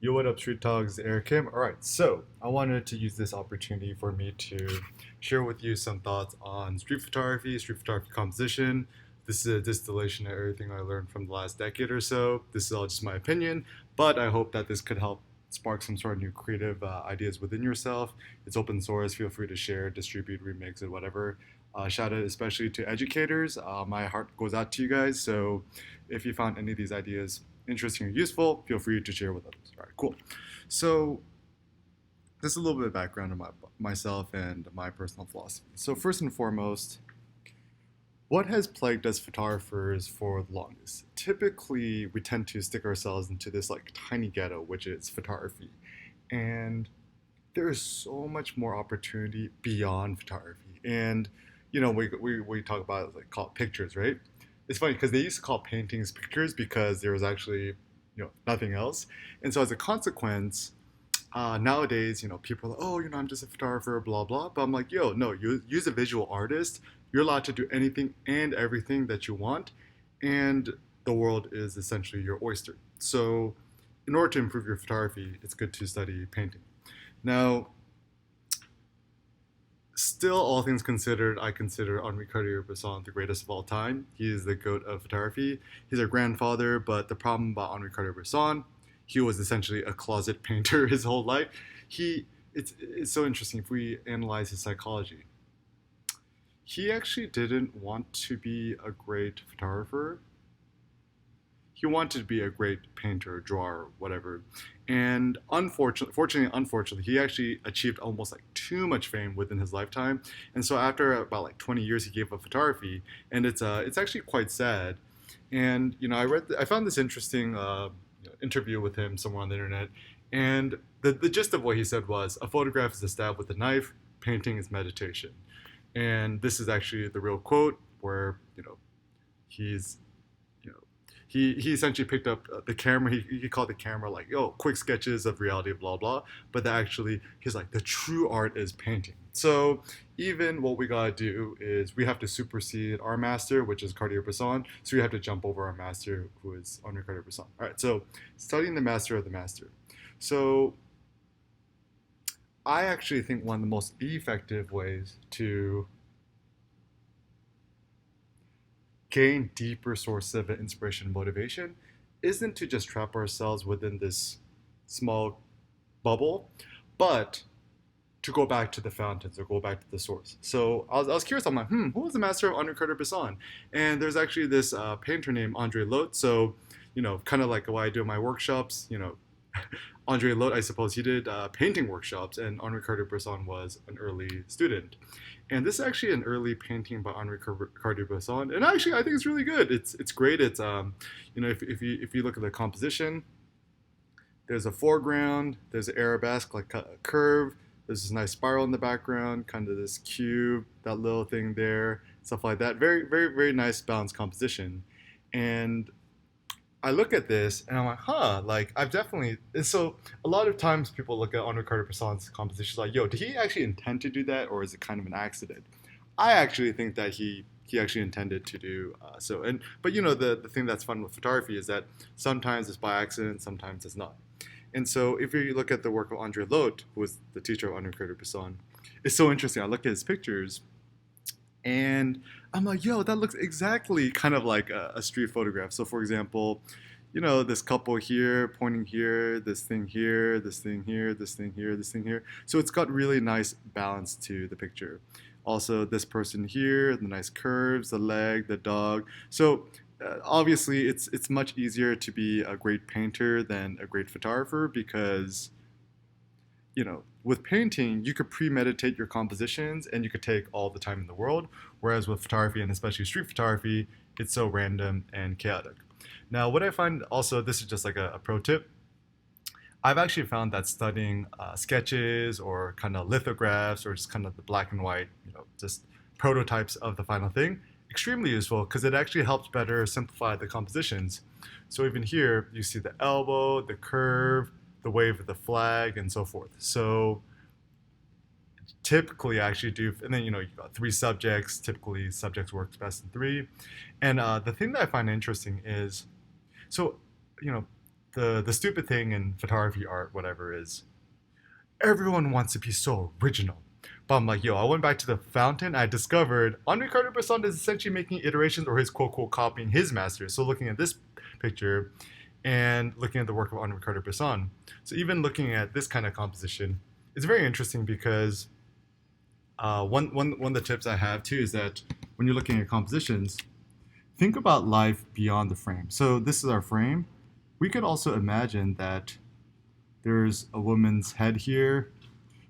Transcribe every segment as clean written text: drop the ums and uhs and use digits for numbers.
Yo, what up, Street Talks? Eric Kim. All right, so I wanted to use this opportunity for me to share with you some thoughts on street photography composition. This is a distillation of everything I learned from the last decade or so. This is all just my opinion, but I hope that this could help spark some sort of new creative ideas within yourself. It's open source. Feel free to share, distribute, remix it, whatever. Shout out especially to educators. My heart goes out to you guys. So if you found any of these ideas interesting or useful, feel free to share with others. All right, cool. So this is a little bit of background on myself and my personal philosophy. So first and foremost, what has plagued us photographers for the longest? Typically, we tend to stick ourselves into this like tiny ghetto, which is photography, and there is so much more opportunity beyond photography. And we talk about like call it pictures, right? It's funny because they used to call paintings pictures because there was actually nothing else. And so as a consequence, nowadays, people are like, oh, I'm just a photographer, blah blah. But I'm like, yo, no, you use a visual artist. You're allowed to do anything and everything that you want, and the world is essentially your oyster. So, in order to improve your photography, it's good to study painting. Now, still, all things considered, I consider Henri Cartier-Bresson the greatest of all time. He is the goat of photography. He's our grandfather, but the problem about Henri Cartier-Bresson, he was essentially a closet painter his whole life. It's so interesting if we analyze his psychology. He actually didn't want to be a great photographer. He wanted to be a great painter, drawer, whatever. And unfortunately, he actually achieved almost like too much fame within his lifetime. And so after about like 20 years, he gave up photography, and it's actually quite sad. And I found this interesting interview with him somewhere on the internet, and the gist of what he said was, a photograph is a stab with a knife, painting is meditation. And this is actually the real quote where he's you know he essentially picked up the camera. He called the camera like, yo, quick sketches of reality, blah blah. But actually, he's like, the true art is painting. So even what we gotta do is we have to supersede our master, which is Cartier-Bresson. So we have to jump over our master, who is Henri Cartier-Bresson. All right. So studying the master of the master. So I actually think one of the most effective ways to gain deeper sources of inspiration and motivation isn't to just trap ourselves within this small bubble, but to go back to the fountains or go back to the source. So I was curious. I'm like, who was the master of Henri Cartier-Bresson? And there's actually this painter named Andre Lotte. So, kind of like what I do in my workshops, Andre Lotte, I suppose he did painting workshops, and Henri Cartier-Bresson was an early student. And this is actually an early painting by Henri Cartier-Bresson, and actually I think it's really good. It's great. It's if you look at the composition, there's a foreground, there's an arabesque like a curve, there's this nice spiral in the background, kind of this cube, that little thing there, stuff like that. Very very very nice balanced composition, and I look at this and I'm like, like I've definitely. And so a lot of times people look at Henri Cartier-Bresson's compositions like, yo, did he actually intend to do that, or is it kind of an accident? I actually think that he actually intended to do so. And but the thing that's fun with photography is that sometimes it's by accident, sometimes it's not. And so if you look at the work of Andre Lotte, who was the teacher of Henri Cartier-Bresson, it's so interesting. I look at his pictures and I'm like, yo, that looks exactly kind of like a street photograph. So, for example, this couple here pointing here, this thing here, this thing here, this thing here, this thing here. So it's got really nice balance to the picture. Also, this person here, the nice curves, the leg, the dog. So obviously, it's much easier to be a great painter than a great photographer because with painting, you could premeditate your compositions and you could take all the time in the world. Whereas with photography, and especially street photography, it's so random and chaotic. Now, what I find also, this is just like a pro tip. I've actually found that studying sketches or kind of lithographs or just kind of the black and white, just prototypes of the final thing, extremely useful because it actually helps better simplify the compositions. So even here, you see the elbow, the curve, the wave of the flag, and so forth. So typically I actually do, and then you've got three subjects. Typically subjects works best in three. And the thing that I find interesting is, so you know the stupid thing in photography, art, whatever, is everyone wants to be so original. But I'm like, yo, I went back to the fountain. I discovered Henri Cartier-Bresson is essentially making iterations, or his quote quote copying his master. So looking at this picture and looking at the work of Henri Cartier-Bresson, so even looking at this kind of composition, it's very interesting because one of the tips I have too is that when you're looking at compositions, think about life beyond the frame. So this is our frame. We could also imagine that there's a woman's head here,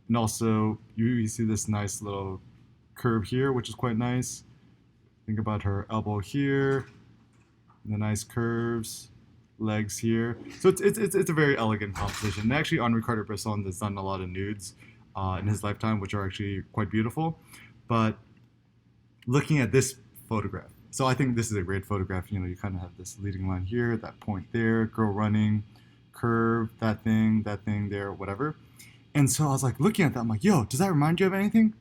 and also you see this nice little curve here, which is quite nice. Think about her elbow here, the nice curves, legs here. So it's a very elegant composition. And actually, Henri Cartier-Bresson has done a lot of nudes in his lifetime, which are actually quite beautiful. But looking at this photograph, so I think this is a great photograph. You know, you kind of have this leading line here, that point there, girl running, curve, that thing there, whatever. And so I was like looking at that, I'm like, yo, does that remind you of anything?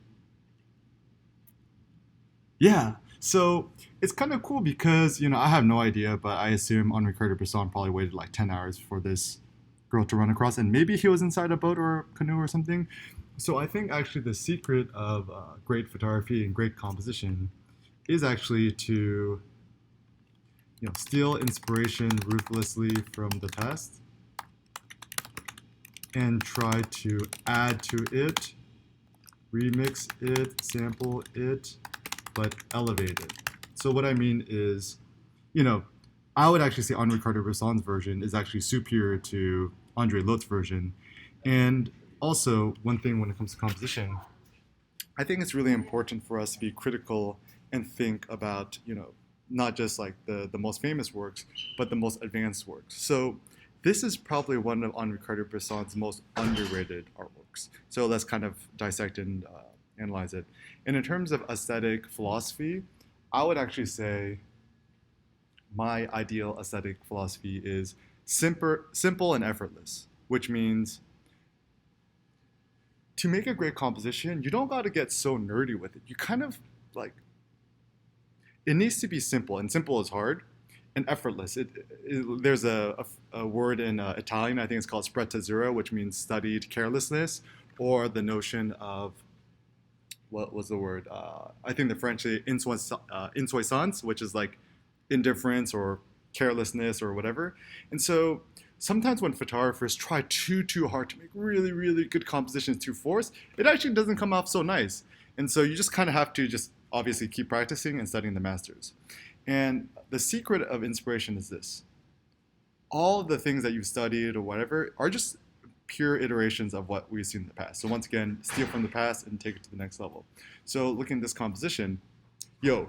Yeah. So it's kind of cool because, you know, I have no idea, but I assume Henri Cartier-Bresson probably waited like 10 hours for this girl to run across, and maybe he was inside a boat or a canoe or something. So I think actually the secret of great photography and great composition is actually to, you know, steal inspiration ruthlessly from the past and try to add to it, remix it, sample it, but elevate it. So what I mean is, you know, I would actually say Henri Cartier-Bresson's version is actually superior to Andre Lotte's version. And also, one thing when it comes to composition, I think it's really important for us to be critical and think about, you know, not just like the most famous works, but the most advanced works. So this is probably one of Henri Cartier-Bresson's most underrated artworks. So let's kind of dissect and analyze it. And in terms of aesthetic philosophy, I would actually say my ideal aesthetic philosophy is simple and effortless, which means to make a great composition, you don't got to get so nerdy with it. You kind of like it needs to be simple, and simple is hard, and effortless. There's a word in Italian, I think it's called sprezzatura, which means studied carelessness, or the notion of what was the word? I think the French say insouciance, which is like indifference or carelessness or whatever. And so sometimes when photographers try too hard to make really good compositions too forced, it actually doesn't come off so nice. And so you just kind of have to just obviously keep practicing and studying the masters. And the secret of inspiration is this: all of the things that you've studied or whatever are just pure iterations of what we've seen in the past. So once again, steal from the past and take it to the next level. So looking at this composition, yo.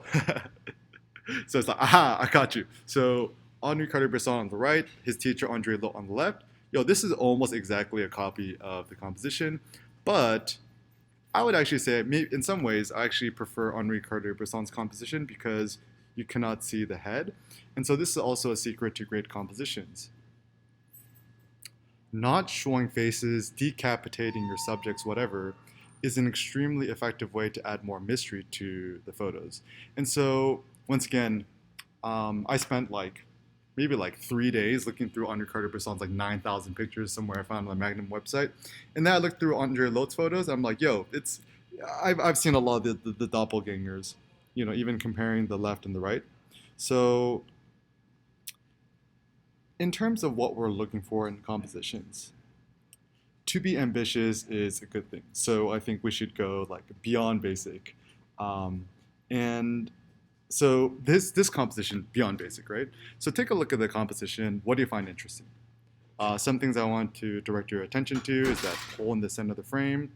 So it's like, aha, I got you. So Henri Cartier-Bresson on the right, his teacher Andre Lotte on the left. Yo, this is almost exactly a copy of the composition, but I would actually say, in some ways, I actually prefer Henri Cartier-Bresson's composition because you cannot see the head. And so this is also a secret to great compositions. Not showing faces, decapitating your subjects, whatever, is an extremely effective way to add more mystery to the photos. And so, once again, I spent maybe 3 days looking through Henri Cartier-Bresson's 9,000 pictures somewhere I found on the Magnum website. And then I looked through Andre Lotte's photos. I'm like, yo, I've seen a lot of the doppelgangers, you know, even comparing the left and the right. So in terms of what we're looking for in compositions, to be ambitious is a good thing. So I think we should go beyond basic. And so this composition, beyond basic, right? So take a look at the composition. What do you find interesting? Some things I want to direct your attention to is that hole in the center of the frame.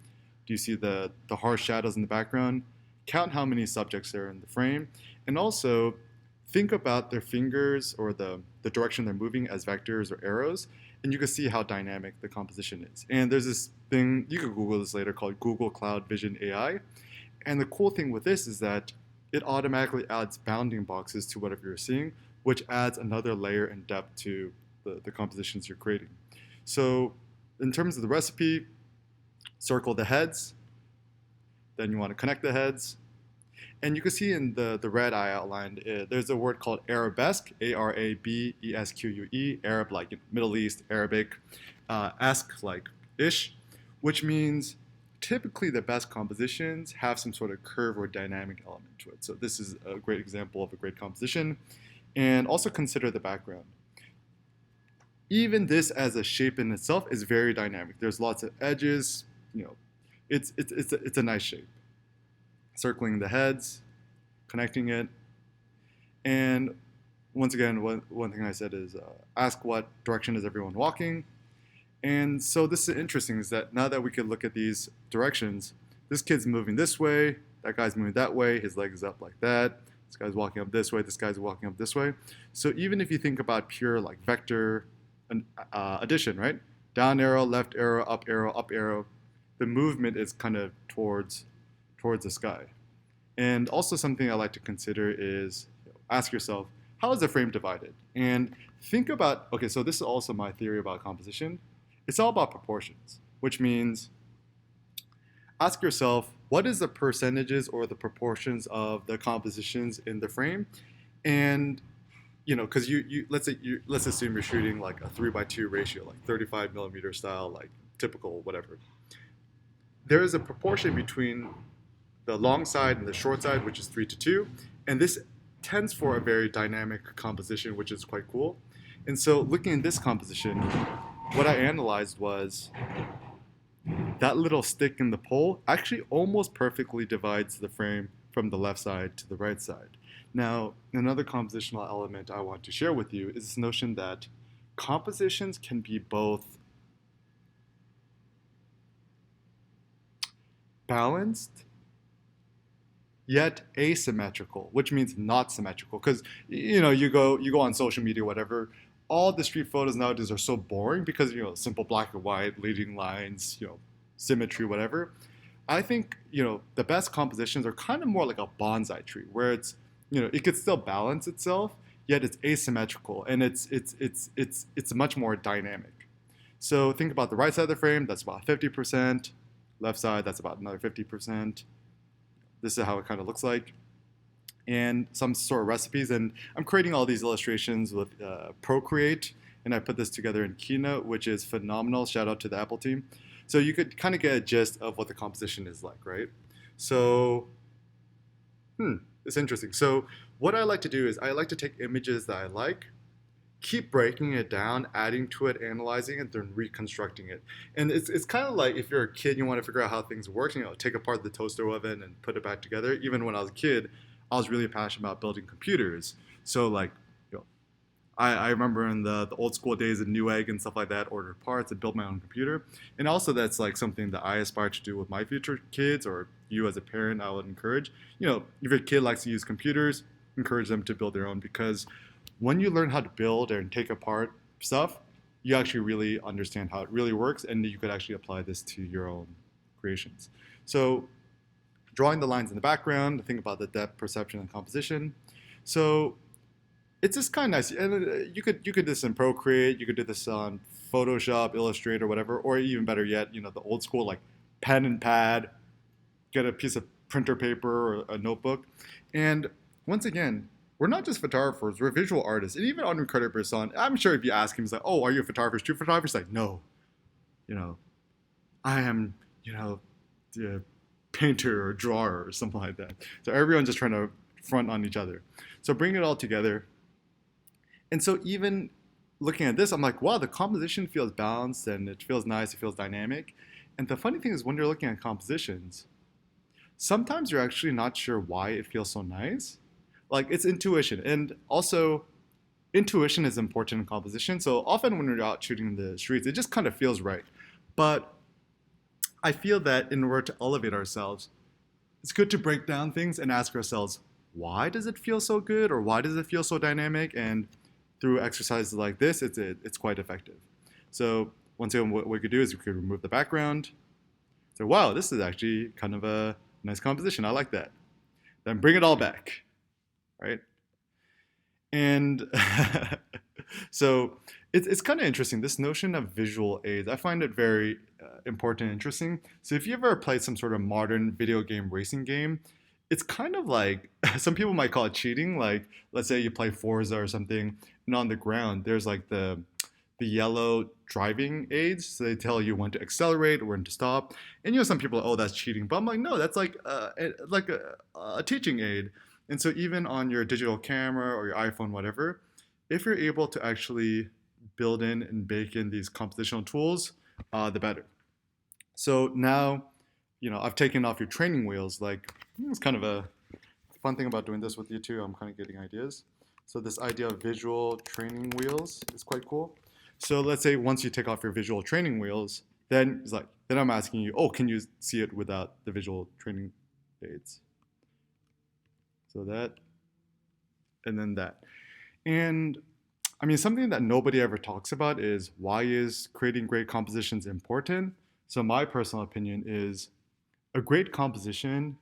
Do you see the harsh shadows in the background? Count how many subjects are in the frame. And also think about their fingers or the direction they're moving as vectors or arrows. And you can see how dynamic the composition is. And there's this thing, you can Google this later, called Google Cloud Vision AI. And the cool thing with this is that it automatically adds bounding boxes to whatever you're seeing, which adds another layer and depth to the compositions you're creating. So in terms of the recipe, circle the heads, then you want to connect the heads, And you can see in the red I outlined, there's a word called Arabesque, Arabesque, Arab like Middle East, Arabic, esque like ish, which means typically the best compositions have some sort of curve or dynamic element to it. So this is a great example of a great composition. And also consider the background. Even this as a shape in itself is very dynamic. There's lots of edges, you know, it's a nice shape. Circling the heads, connecting it, and once again, one thing I said is ask what direction is everyone walking. And so this is interesting is that now that we could look at these directions, this kid's moving this way, that guy's moving that way, his leg is up like that, this guy's walking up this way, this guy's walking up this way. So even if you think about pure like vector addition, right? Down arrow, left arrow, up arrow, the movement is kind of towards the sky. And also something I like to consider is ask yourself, how is the frame divided? And think about, okay, so this is also my theory about composition. It's all about proportions, which means ask yourself, what is the percentages or the proportions of the compositions in the frame? And because let's assume you're shooting like a 3:2 ratio, like 35 millimeter style, like typical whatever. There is a proportion between the long side and the short side, which is 3:2, and this tends for a very dynamic composition, which is quite cool. And so, looking at this composition, what I analyzed was that little stick in the pole actually almost perfectly divides the frame from the left side to the right side. Now, another compositional element I want to share with you is this notion that compositions can be both balanced yet asymmetrical, which means not symmetrical. Because you go on social media, whatever. All the street photos nowadays are so boring because simple black and white, leading lines, symmetry, whatever. I think the best compositions are kind of more like a bonsai tree, where it's it could still balance itself, yet it's asymmetrical and it's much more dynamic. So think about the right side of the frame, that's about 50%. Left side, that's about another 50%. This is how it kind of looks like. And some sort of recipes. And I'm creating all these illustrations with Procreate, and I put this together in Keynote, which is phenomenal. Shout out to the Apple team. So you could kind of get a gist of what the composition is like, right? So, it's interesting. So what I like to do is I like to take images that I like, keep breaking it down, adding to it, analyzing it, then reconstructing it. And it's kind of like if you're a kid, you want to figure out how things work, take apart the toaster oven and put it back together. Even when I was a kid, I was really passionate about building computers. So like, I remember in the old school days of Newegg and stuff like that, ordered parts and built my own computer. And also that's like something that I aspire to do with my future kids, or you as a parent, I would encourage. If your kid likes to use computers, encourage them to build their own, because when you learn how to build and take apart stuff, you actually really understand how it really works, and you could actually apply this to your own creations. So drawing the lines in the background, think about the depth, perception, and composition. So it's just kind of nice. And you could do this in Procreate, you could do this on Photoshop, Illustrator, whatever, or even better yet, the old school like pen and pad, get a piece of printer paper or a notebook. And once again, we're not just photographers, we're visual artists. And even Henri Cartier-Bresson, I'm sure if you ask him, he's like, oh, are you a photographer, street photographer? He's like, no, I am, the painter or drawer or something like that. So everyone's just trying to front on each other. So bring it all together. And so even looking at this, I'm like, wow, the composition feels balanced and it feels nice, it feels dynamic. And the funny thing is when you're looking at compositions, sometimes you're actually not sure why it feels so nice. Like it's intuition. And also intuition is important in composition. So often when we're out shooting in the streets, it just kind of feels right. But I feel that in order to elevate ourselves, it's good to break down things and ask ourselves, why does it feel so good, or why does it feel so dynamic? And through exercises like this, it's quite effective. So once again, what we could do is we could remove the background. So wow, this is actually kind of a nice composition. I like that. Then bring it all back, right? And so it's kind of interesting, this notion of visual aids. I find it very important and interesting. So if you ever played some sort of modern video game racing game, it's kind of like some people might call it cheating. Like, let's say you play Forza or something, and on the ground there's like the yellow driving aids, so they tell you when to accelerate or when to stop. And some people are, oh, that's cheating, but I'm like, no, that's like a teaching aid. And so even on your digital camera or your iPhone, whatever, if you're able to actually build in and bake in these compositional tools, the better. So now, I've taken off your training wheels. Like, it's kind of a fun thing about doing this with you too. I'm kind of getting ideas. So this idea of visual training wheels is quite cool. So let's say once you take off your visual training wheels, then I'm asking you, oh, can you see it without the visual training aids? So that, and then that. And I mean, something that nobody ever talks about is, why is creating great compositions important? So my personal opinion is, a great composition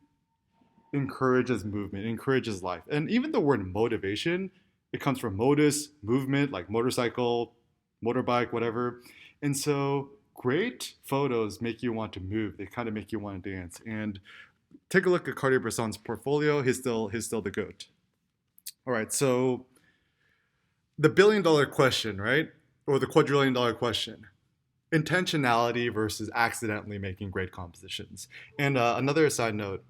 encourages movement, encourages life. And even the word motivation, it comes from modus, movement, like motorcycle, motorbike, whatever. And so great photos make you want to move. They kind of make you want to dance. And take a look at Cartier-Bresson's portfolio. He's still the GOAT. All right, so the $1 billion question, right? Or the $250 question. Intentionality versus accidentally making great compositions. And another side note,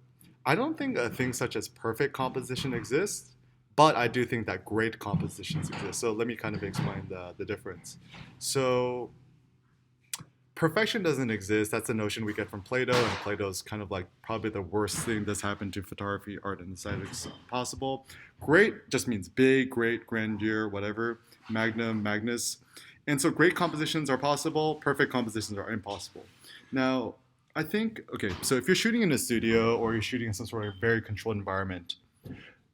I don't think a thing such as perfect composition exists, but I do think that great compositions exist. So let me kind of explain the difference. So perfection doesn't exist. That's a notion we get from Plato, and Plato's kind of like probably the worst thing that's happened to photography, art, and aesthetics possible. Great just means big, great, grandeur, whatever, magnum, magnus. And so great compositions are possible, perfect compositions are impossible. Now, I think, okay, so if you're shooting in a studio or you're shooting in some sort of very controlled environment,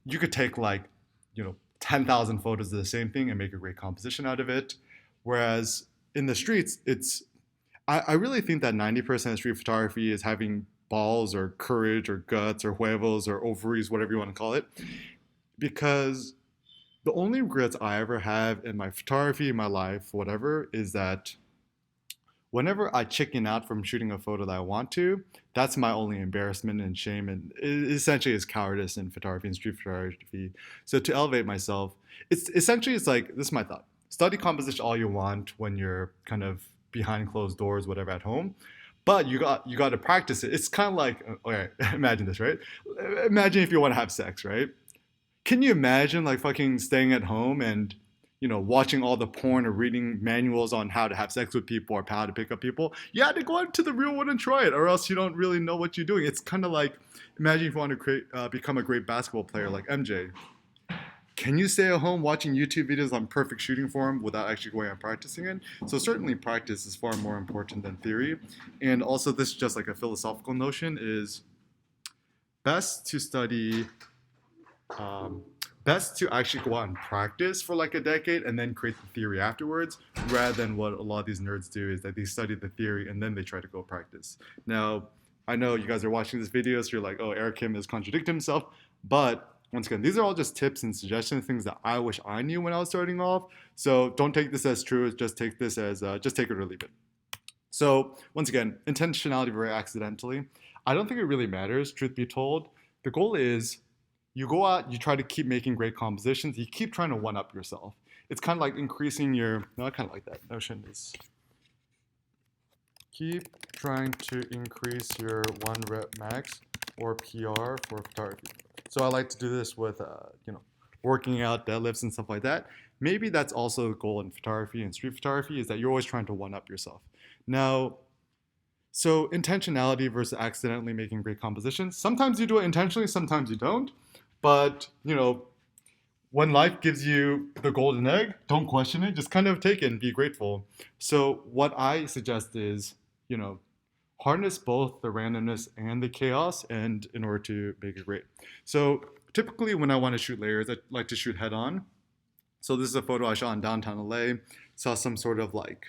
you could take like, 10,000 photos of the same thing and make a great composition out of it. Whereas in the streets, I really think that 90% of street photography is having balls or courage or guts or huevos or ovaries, whatever you want to call it. Because the only regrets I ever have in my photography, in my life, whatever, is that whenever I chicken out from shooting a photo that I want to, that's my only embarrassment and shame. And it essentially is cowardice in photography and street photography. So to elevate myself, it's like, this is my thought. Study composition all you want when you're kind of behind closed doors, whatever, at home. But you got to practice it. It's kind of like, okay, imagine this, right? Imagine if you want to have sex, right? Can you imagine like fucking staying at home and watching all the porn or reading manuals on how to have sex with people or how to pick up people? You had to go out to the real world and try it, or else you don't really know what you're doing. It's kind of like, imagine if you want to become a great basketball player like MJ. Can you stay at home watching YouTube videos on perfect shooting form without actually going and practicing it? So certainly practice is far more important than theory. And also, this is just like a philosophical notion, is best to study best to actually go out and practice for like a decade and then create the theory afterwards, rather than what a lot of these nerds do, is that they study the theory and then they try to go practice. Now, I know you guys are watching this video, so you're like, oh, Eric Kim is contradicting himself. But once again, these are all just tips and suggestions, things that I wish I knew when I was starting off. So don't take this as true. Just take this as, just take it or leave it. So once again, intentionality very accidentally. I don't think it really matters, truth be told. The goal is, you go out, you try to keep making great compositions, you keep trying to one up yourself. It's kind of like increasing your, no, I kind of like that notion, is keep trying to increase your 1 rep max or PR for photography. So I like to do this with, working out, deadlifts and stuff like that. Maybe that's also the goal in photography and street photography, is that you're always trying to one up yourself. Now, so intentionality versus accidentally making great compositions. Sometimes you do it intentionally, sometimes you don't. But, when life gives you the golden egg, don't question it. Just kind of take it and be grateful. So what I suggest is, harness both the randomness and the chaos, and in order to make it great. So typically when I want to shoot layers, I like to shoot head on. So this is a photo I shot in downtown LA. Saw some sort of like,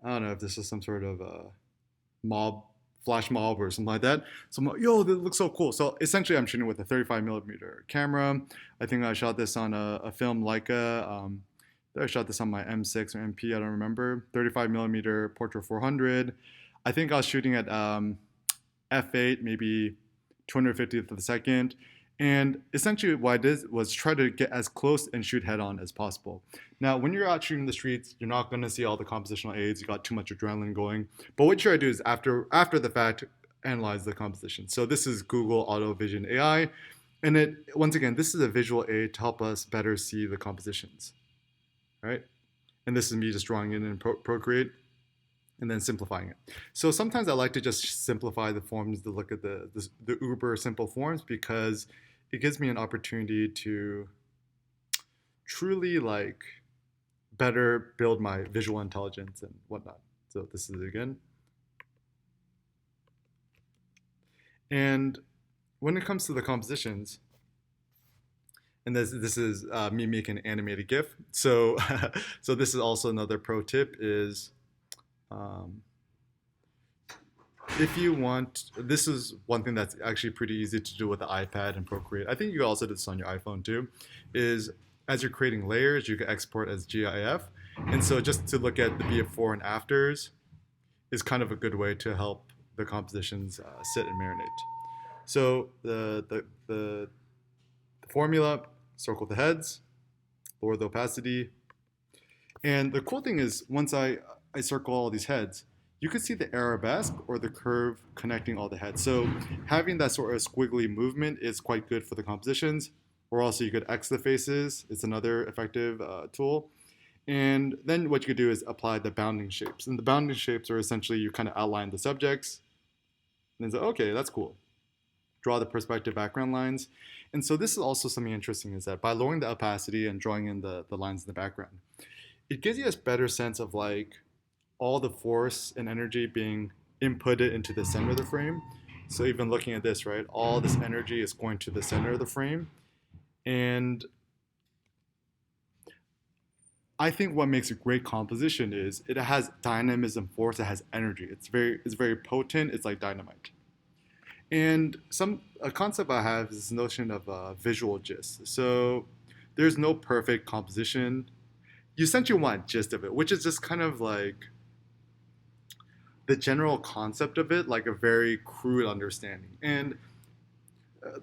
I don't know if this is some sort of mob, flash mob or something like that. So I'm like, yo, this looks so cool. So essentially I'm shooting with a 35mm camera. I think I shot this on a film Leica. I shot this on my M6 or MP, I don't remember. 35mm Portra 400. I think I was shooting at f8, maybe 250th of a second. And essentially what I did was try to get as close and shoot head on as possible. Now, when you're out shooting in the streets, you're not going to see all the compositional aids. You got too much adrenaline going. But what you try to do is after the fact, analyze the composition. So this is Google Auto Vision AI. And once again, this is a visual aid to help us better see the compositions, right? And this is me just drawing it in Procreate and then simplifying it. So sometimes I like to just simplify the forms to look at the uber simple forms because it gives me an opportunity to truly like better build my visual intelligence and whatnot. So this is it again. And when it comes to the compositions, and this is me making an animated GIF. So so this is also another pro tip is if you want, this is one thing that's actually pretty easy to do with the iPad and Procreate. I think you can also do this on your iPhone too, is as you're creating layers, you can export as GIF. And so just to look at the before and afters is kind of a good way to help the compositions sit and marinate. So the formula, circle the heads, lower the opacity. And the cool thing is once I circle all these heads, you can see the arabesque or the curve connecting all the heads. So having that sort of squiggly movement is quite good for the compositions. Or also you could X the faces. It's another effective tool. And then what you could do is apply the bounding shapes. And the bounding shapes are essentially you kind of outline the subjects. And then say, okay, that's cool. Draw the perspective background lines. And so this is also something interesting is that by lowering the opacity and drawing in the lines in the background, it gives you a better sense of like all the force and energy being inputted into the center of the frame. So even looking at this, right, all this energy is going to the center of the frame. And I think what makes a great composition is it has dynamism, force, it has energy. It's very potent, it's like dynamite. And a concept I have is this notion of visual gist. So there's no perfect composition. You essentially want a gist of it, which is just kind of like the general concept of it, like a very crude understanding. And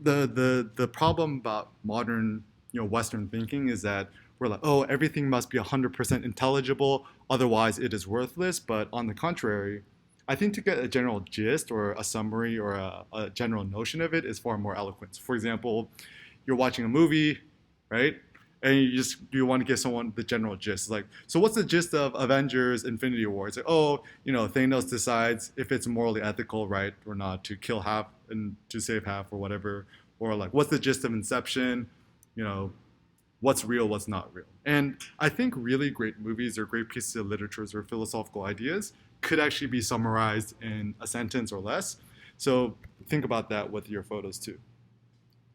the problem about modern, Western thinking is that we're like, oh, everything must be 100% intelligible, otherwise it is worthless. But on the contrary, I think to get a general gist or a summary or a general notion of it is far more eloquent. For example, you're watching a movie, right? And you want to give someone the general gist. Like, so what's the gist of Avengers Infinity War? It's like, oh, Thanos decides if it's morally ethical, right, or not to kill half and to save half or whatever. Or like, what's the gist of Inception? What's real, what's not real. And I think really great movies or great pieces of literature or philosophical ideas could actually be summarized in a sentence or less. So think about that with your photos too.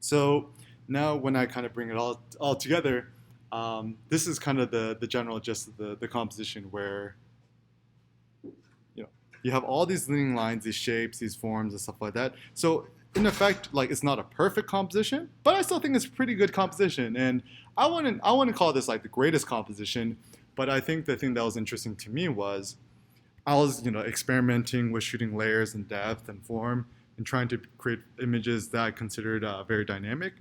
So now when I kind of bring it all together, this is kind of the general gist of the composition where you have all these leading lines, these shapes, these forms and stuff like that. So in effect, like it's not a perfect composition, but I still think it's a pretty good composition. And I wouldn't call this like the greatest composition, but I think the thing that was interesting to me was I was experimenting with shooting layers and depth and form and trying to create images that I considered very dynamic.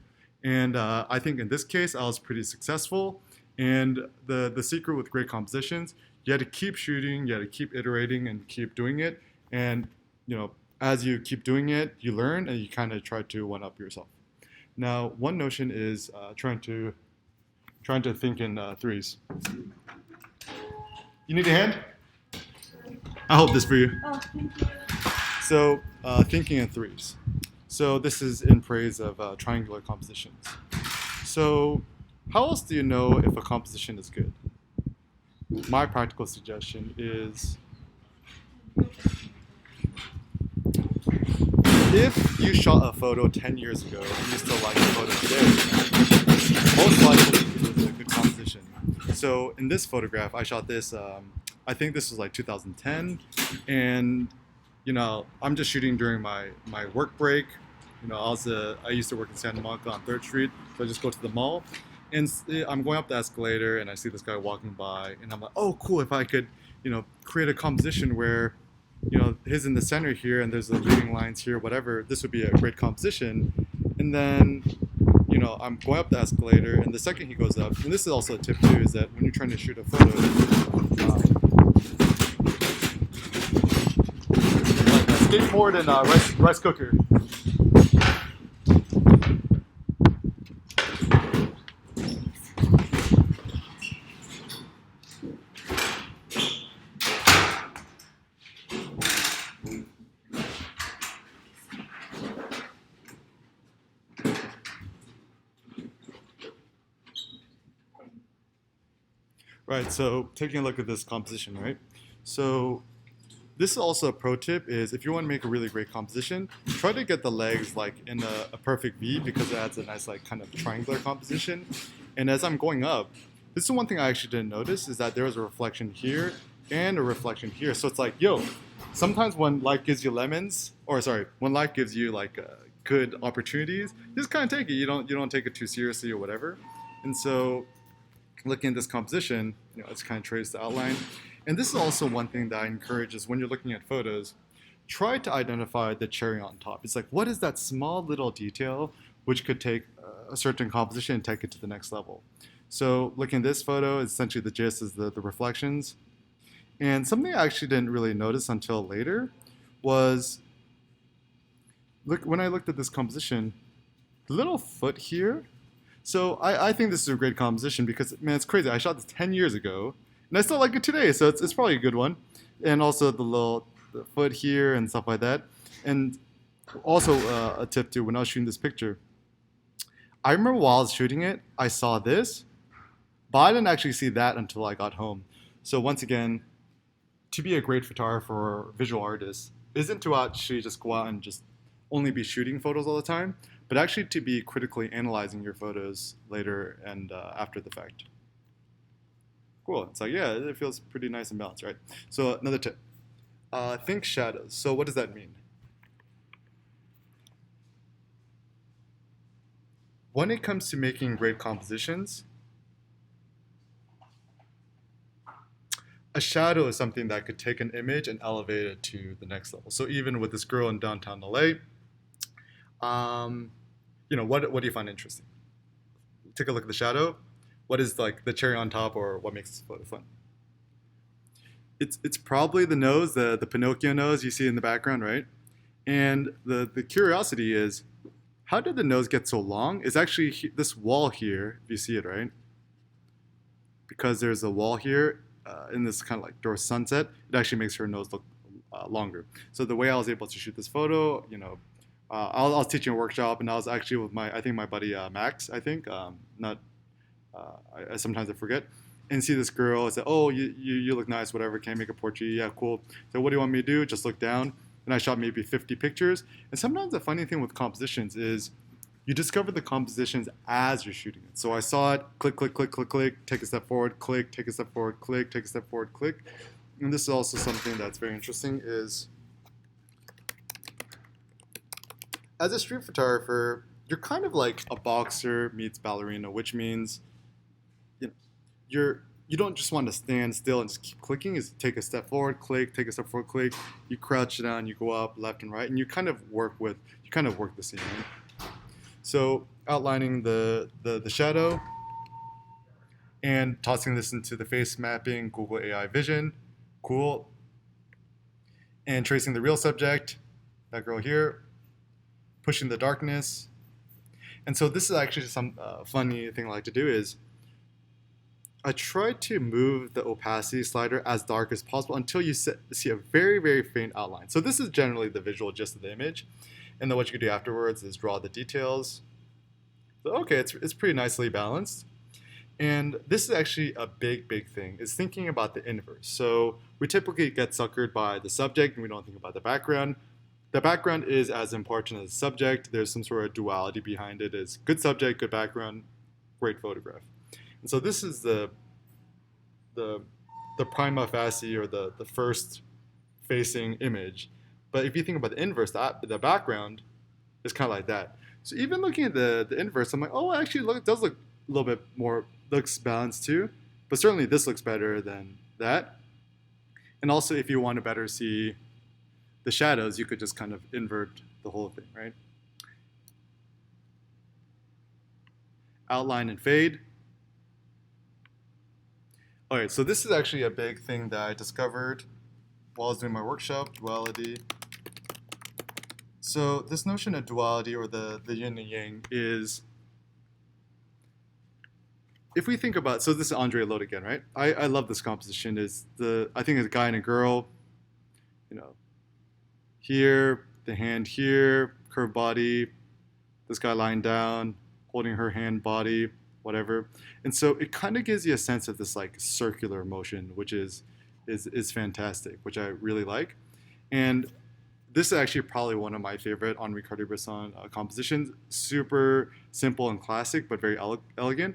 And I think in this case, I was pretty successful. And the secret with great compositions, you had to keep shooting, you had to keep iterating and keep doing it. And as you keep doing it, you learn and you kind of try to one up yourself. Now, one notion is trying to think in threes. You need a hand? I hope this for you. Oh, thank you. So thinking in threes. So this is in praise of triangular compositions. So how else do you know if a composition is good? My practical suggestion is if you shot a photo 10 years ago and you still like the photo today, most likely it was a good composition. So in this photograph, I shot this, I think this was like 2010, and I'm just shooting during my work break. I used to work in Santa Monica on 3rd Street, so I just go to the mall, and I'm going up the escalator, and I see this guy walking by, and I'm like, oh, cool, if I could, create a composition where his in the center here, and there's the leading lines here, whatever. This would be a great composition. And then, I'm going up the escalator, and the second he goes up, and this is also a tip too, is that when you're trying to shoot a photo, like a skateboard and a rice cooker. Right, so taking a look at this composition, right? So this is also a pro tip is if you want to make a really great composition, try to get the legs like in a perfect V because it adds a nice like kind of triangular composition. And as I'm going up, this is one thing I actually didn't notice is that there was a reflection here and a reflection here. So it's like, yo, sometimes when life gives you lemons, or sorry, when life gives you like good opportunities, just kind of take it. You don't take it too seriously or whatever. And so looking at this composition, it's kind of trace the outline. And this is also one thing that I encourage is when you're looking at photos, try to identify the cherry on top. It's like, what is that small little detail which could take a certain composition and take it to the next level? So looking at this photo, essentially the gist is the reflections. And something I actually didn't really notice until later was, when I looked at this composition, the little foot here. So I think this is a great composition because, man, it's crazy. I shot this 10 years ago, and I still like it today, so it's probably a good one. And also the foot here and stuff like that. And also a tip too, when I was shooting this picture, I remember while I was shooting it, I saw this, but I didn't actually see that until I got home. So once again, to be a great photographer or visual artist isn't to actually just go out and just only be shooting photos all the time, but actually to be critically analyzing your photos later and after the fact. Cool. It's like, yeah, it feels pretty nice and balanced, right? So another tip, think shadows. So what does that mean? When it comes to making great compositions, a shadow is something that could take an image and elevate it to the next level. So even with this girl in downtown LA, what do you find interesting? Take a look at the shadow. What is like the cherry on top, or what makes this photo fun? It's probably the nose, the Pinocchio nose you see in the background, right? And the curiosity is, how did the nose get so long? It's actually this wall here, if you see it, right? Because there's a wall here in this kind of like door sunset, it actually makes her nose look longer. So the way I was able to shoot this photo, I was teaching a workshop, and I was actually with my buddy Max, not, I sometimes I forget, and see this girl. I said, oh, you look nice, whatever, can I make a portrait? Yeah, cool. So what do you want me to do? Just look down. And I shot maybe 50 pictures. And sometimes the funny thing with compositions is you discover the compositions as you're shooting it. So I saw it, click, click, click, click, click, take a step forward, click, take a step forward, click, take a step forward, click. And this is also something that's very interesting is, as a street photographer, you're kind of like a boxer meets ballerina, which means you don't just want to stand still and just keep clicking. Is take a step forward, click, take a step forward, click. You crouch down, you go up left and right, and you kind of work the scene. Right? So outlining the shadow and tossing this into the face mapping, Google AI Vision, cool. And tracing the real subject, that girl here, pushing the darkness. And so this is actually some funny thing I like to do is I try to move the opacity slider as dark as possible until you see a very, very faint outline. So this is generally the visual gist of the image. And then what you can do afterwards is draw the details. So, okay, it's pretty nicely balanced. And this is actually a big, big thing, is thinking about the inverse. So we typically get suckered by the subject and we don't think about the background. The background is as important as the subject. There's some sort of duality behind it. It's good subject, good background, great photograph. And so this is the prima facie, or the first facing image. But if you think about the inverse, the background is kind of like that. So even looking at the inverse, I'm like, oh, actually, it does look a little bit more, looks balanced too. But certainly this looks better than that. And also if you want to better see the shadows, you could just kind of invert the whole thing, right? Outline and fade. All right, so this is actually a big thing that I discovered while I was doing my workshop, duality. So this notion of duality, or the yin and yang, is, if we think about, so this is Andre Lote again, right? I love this composition. I think it's a guy and a girl, you know, here, the hand here, curved body, this guy lying down, holding her hand, body, whatever. And so it kind of gives you a sense of this like circular motion, which is fantastic, which I really like. And this is actually probably one of my favorite Henri Cartier-Bresson compositions. Super simple and classic, but very elegant.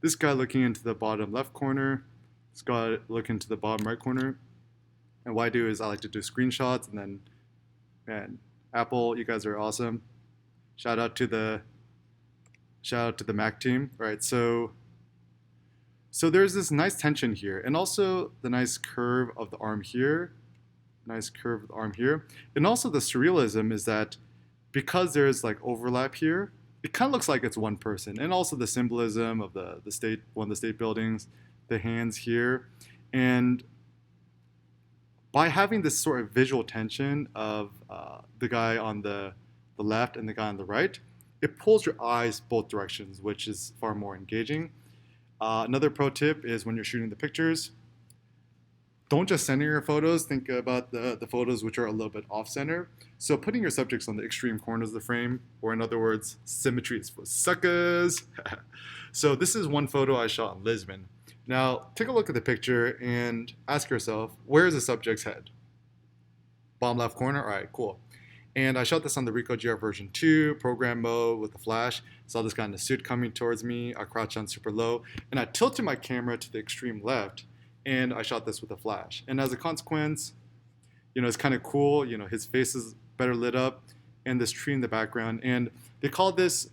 This guy looking into the bottom left corner, this guy looking into the bottom right corner. And what I do is I like to do screenshots, and then, man, Apple, you guys are awesome. Shout out to the Mac team, right? So there's this nice tension here, and also the nice curve of the arm here, nice curve of the arm here, and also the surrealism is that because there's like overlap here, it kind of looks like it's one person, and also the symbolism of the state, one of the state buildings, the hands here, and by having this sort of visual tension of the guy on the left and the guy on the right, it pulls your eyes both directions, which is far more engaging. Another pro tip is when you're shooting the pictures, don't just center your photos. Think about the photos which are a little bit off center. So putting your subjects on the extreme corners of the frame, or in other words, symmetry is for suckers. So this is one photo I shot in Lisbon. Now take a look at the picture and ask yourself, where is the subject's head? Bottom left corner? All right, cool. And I shot this on the Ricoh GR version 2, program mode with the flash. Saw this guy in a suit coming towards me. I crouched down super low, and I tilted my camera to the extreme left, and I shot this with a flash. And as a consequence, it's kind of cool. His face is better lit up, and this tree in the background. And they call this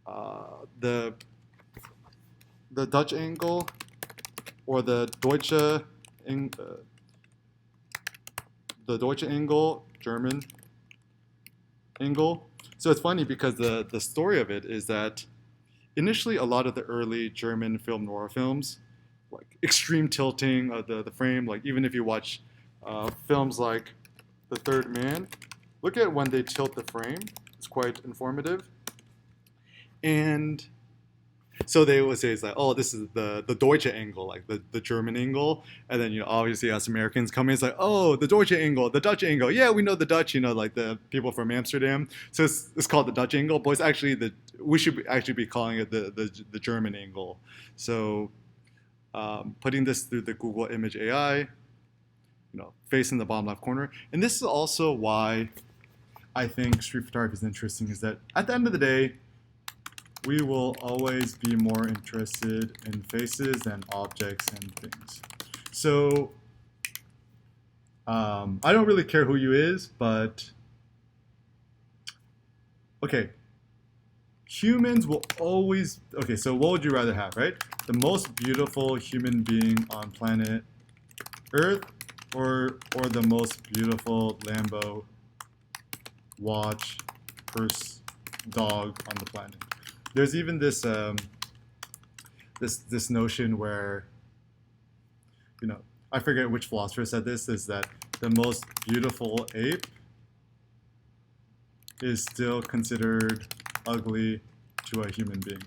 the Dutch angle, or the Deutsche angle, German angle. So it's funny because the story of it is that initially a lot of the early German film noir films, like extreme tilting of the frame, like even if you watch films like The Third Man, look at when they tilt the frame. It's quite informative. And so they would say it's like, oh, this is the Deutsche angle, like the German angle. And then, obviously us Americans come in, it's like, oh, the Deutsche angle, the Dutch angle. Yeah, we know the Dutch, like the people from Amsterdam. So it's called the Dutch angle, but it's actually we should actually be calling it the German angle. So putting this through the Google Image AI, face in the bottom left corner. And this is also why I think street photography is interesting, is that at the end of the day, we will always be more interested in faces than objects and things. So I don't really care who you is, but okay, humans will always, okay, so what would you rather have, right? The most beautiful human being on planet Earth, or the most beautiful Lambo watch, purse, dog on the planet? There's even this this notion where, I forget which philosopher said this, is that the most beautiful ape is still considered ugly to a human being.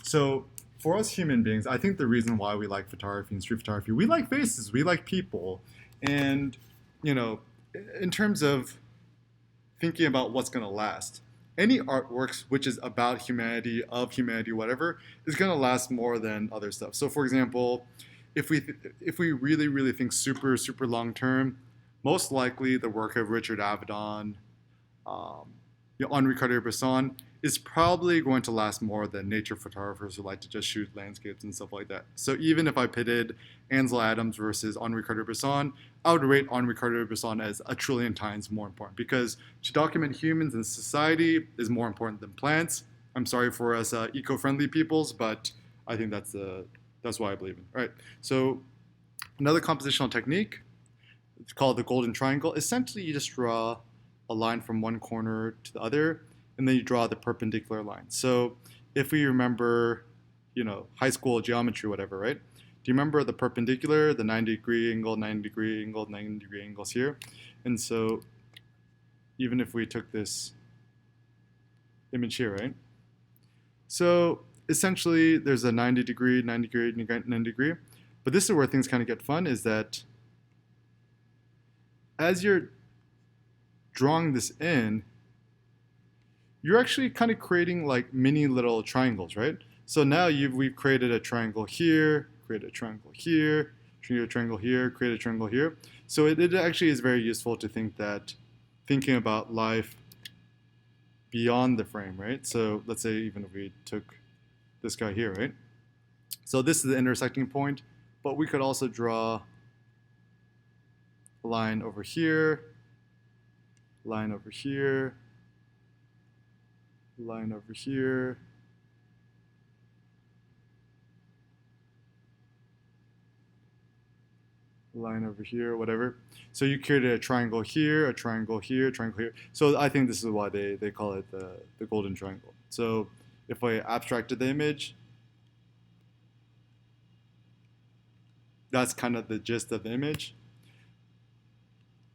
So for us human beings, I think the reason why we like photography and street photography, we like faces, we like people. And, in terms of thinking about what's going to last, any artworks which is about humanity, of humanity, whatever, is going to last more than other stuff. So for example, if we really, really think super, super long term, most likely the work of Richard Avedon, Henri Cartier-Bresson, is probably going to last more than nature photographers who like to just shoot landscapes and stuff like that. So even if I pitted Ansel Adams versus Henri Cartier-Bresson, I would rate Henri Cartier-Bresson as a trillion times more important, because to document humans and society is more important than plants. I'm sorry for us eco-friendly peoples, but I think that's what I believe in. All right, so another compositional technique, It's called the golden triangle. Essentially, you just draw a line from one corner to the other, and then you draw the perpendicular line. So if we remember, high school geometry, whatever, right? Do you remember the perpendicular, the 90-degree angle, 90-degree angle, 90-degree angles here? And so even if we took this image here, right? So essentially, there's a 90-degree, 90-degree, 90-degree. But this is where things kind of get fun, is that as you're drawing this in, you're actually kind of creating like mini little triangles, right? So now we've created a triangle here, created a triangle here, created a triangle here, created a triangle here. So it actually is very useful to thinking about life beyond the frame, right? So let's say even if we took this guy here, right? So this is the intersecting point, but we could also draw a line over here, line over here, line over here, line over here, whatever. So you created a triangle here, a triangle here, a triangle here. So I think this is why they call it the golden triangle. So if I abstracted the image, that's kind of the gist of the image.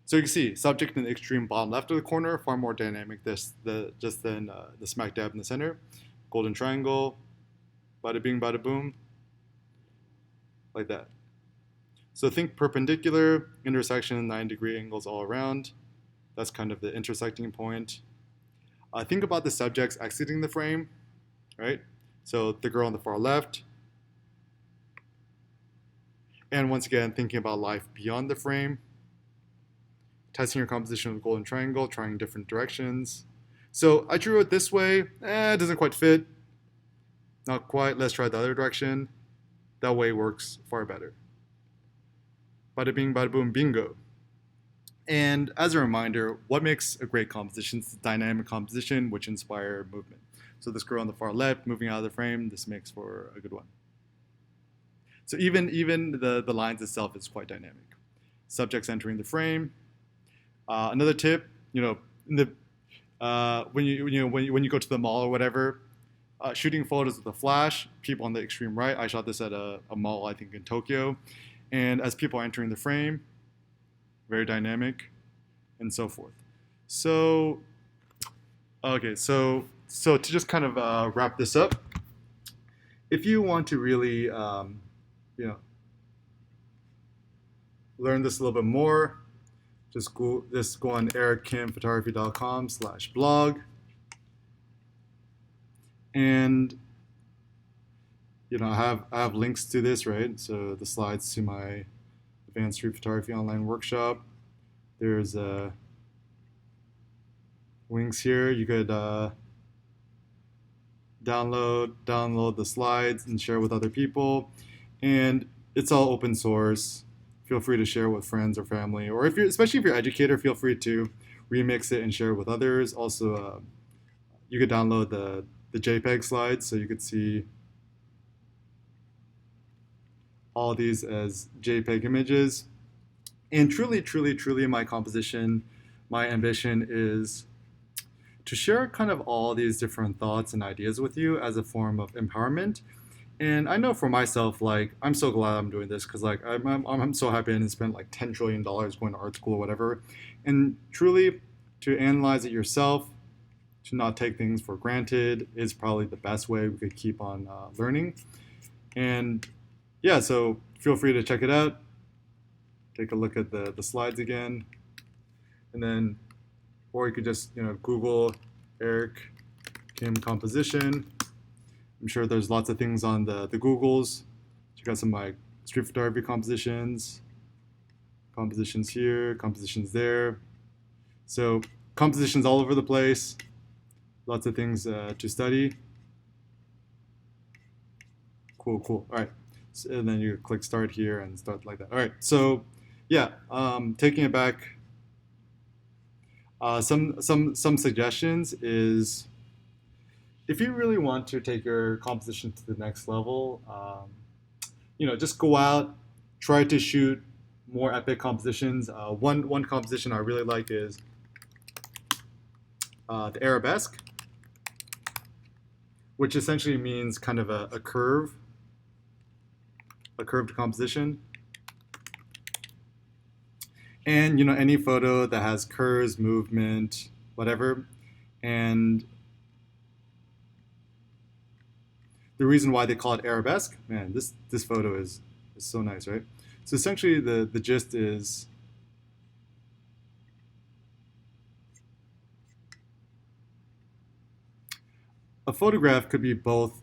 So you can see subject in the extreme bottom left of the corner, far more dynamic than the smack dab in the center. Golden triangle, bada bing, bada boom, like that. So think perpendicular, intersection, 90-degree angles all around. That's kind of the intersecting point. Think about the subjects exiting the frame, right? So the girl on the far left. And once again, thinking about life beyond the frame. Testing your composition with a golden triangle, trying different directions. So I drew it this way. It doesn't quite fit. Not quite. Let's try the other direction. That way works far better. Bada bing, bada boom, bingo. And as a reminder, what makes a great composition is dynamic composition, which inspire movement. So this girl on the far left moving out of the frame, this makes for a good one. So even the lines itself is quite dynamic. Subjects entering the frame. Another tip, in the when you go to the mall or whatever, shooting photos with a flash. People on the extreme right. I shot this at a mall, I think, in Tokyo. And as people are entering the frame, very dynamic, and so forth. So, okay, so to just kind of wrap this up, if you want to really, learn this a little bit more, just go on ericKimPhotography.com/blog, and I have links to this, right? So the slides to my Advanced Street Photography online workshop. There's links here. You could download the slides and share with other people. And it's all open source. Feel free to share with friends or family, or especially if you're an educator, feel free to remix it and share it with others. Also, you could download the JPEG slides so you could see all these as JPEG images. And truly, truly, truly, my composition, my ambition is to share kind of all these different thoughts and ideas with you as a form of empowerment. And I know for myself, like, I'm so glad I'm doing this because, like, I'm so happy I didn't spend like $10 trillion going to art school or whatever. And truly, to analyze it yourself, to not take things for granted is probably the best way we could keep on learning. And yeah, so feel free to check it out. Take a look at the slides again. And then, or you could just, Google Eric Kim composition. I'm sure there's lots of things on the Googles. Check out some of my street photography compositions. Compositions here, compositions there. So compositions all over the place. Lots of things to study. Cool. All right. So, and then you click start here and start like that. All right. So yeah, taking it back. Some suggestions is, if you really want to take your composition to the next level, just go out, try to shoot more epic compositions. One composition I really like is the arabesque, which essentially means kind of a curve, a curved composition. And any photo that has curves, movement, whatever. And the reason why they call it arabesque, man, this photo is so nice, right? So essentially the gist is a photograph could be both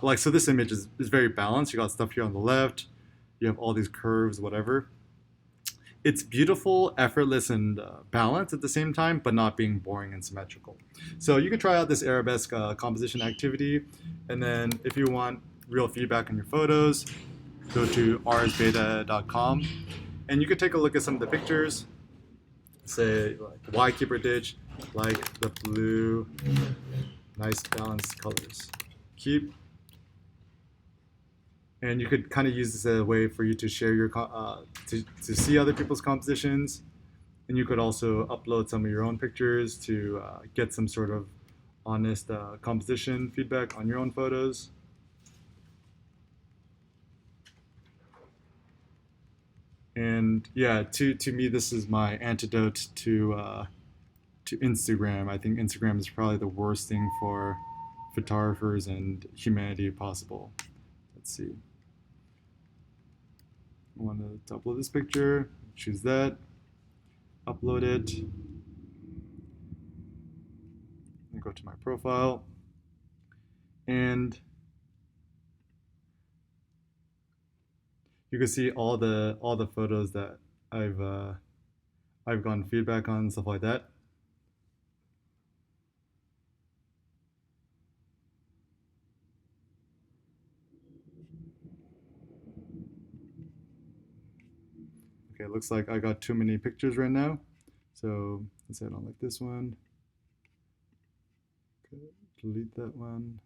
like, so this image is very balanced. You got stuff here on the left, you have all these curves, whatever. It's beautiful, effortless, and balanced at the same time, but not being boring and symmetrical. So you can try out this arabesque composition activity, and then if you want real feedback on your photos, go to rsbeta.com, and you can take a look at some of the pictures. Say like Y keeper ditch, like the blue, nice balanced colors. Keep. And you could kind of use this as a way for you to share your to see other people's compositions, and you could also upload some of your own pictures to get some sort of honest composition feedback on your own photos. And yeah, to me, this is my antidote to Instagram. I think Instagram is probably the worst thing for photographers and humanity possible. Let's see. I want to upload this picture, choose that, upload it, and go to my profile. And you can see all the photos that I've gotten feedback on, stuff like that. Okay, looks like I got too many pictures right now. So let's say I don't like this one. Okay, delete that one.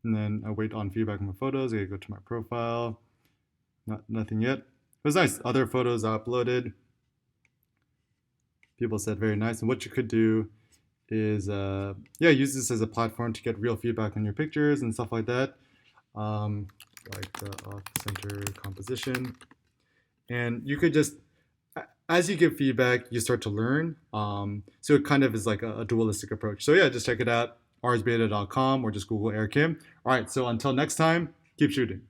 And then I wait on feedback on my photos. I go to my profile. Nothing yet. It was nice. Other photos I uploaded. People said very nice. And what you could do is, yeah, use this as a platform to get real feedback on your pictures and stuff like that. Like the off-center composition. And you could just, as you give feedback, you start to learn. So it kind of is like a dualistic approach. So yeah, just check it out, rsbeta.com, or just Google Air Kim. All right, so until next time, keep shooting.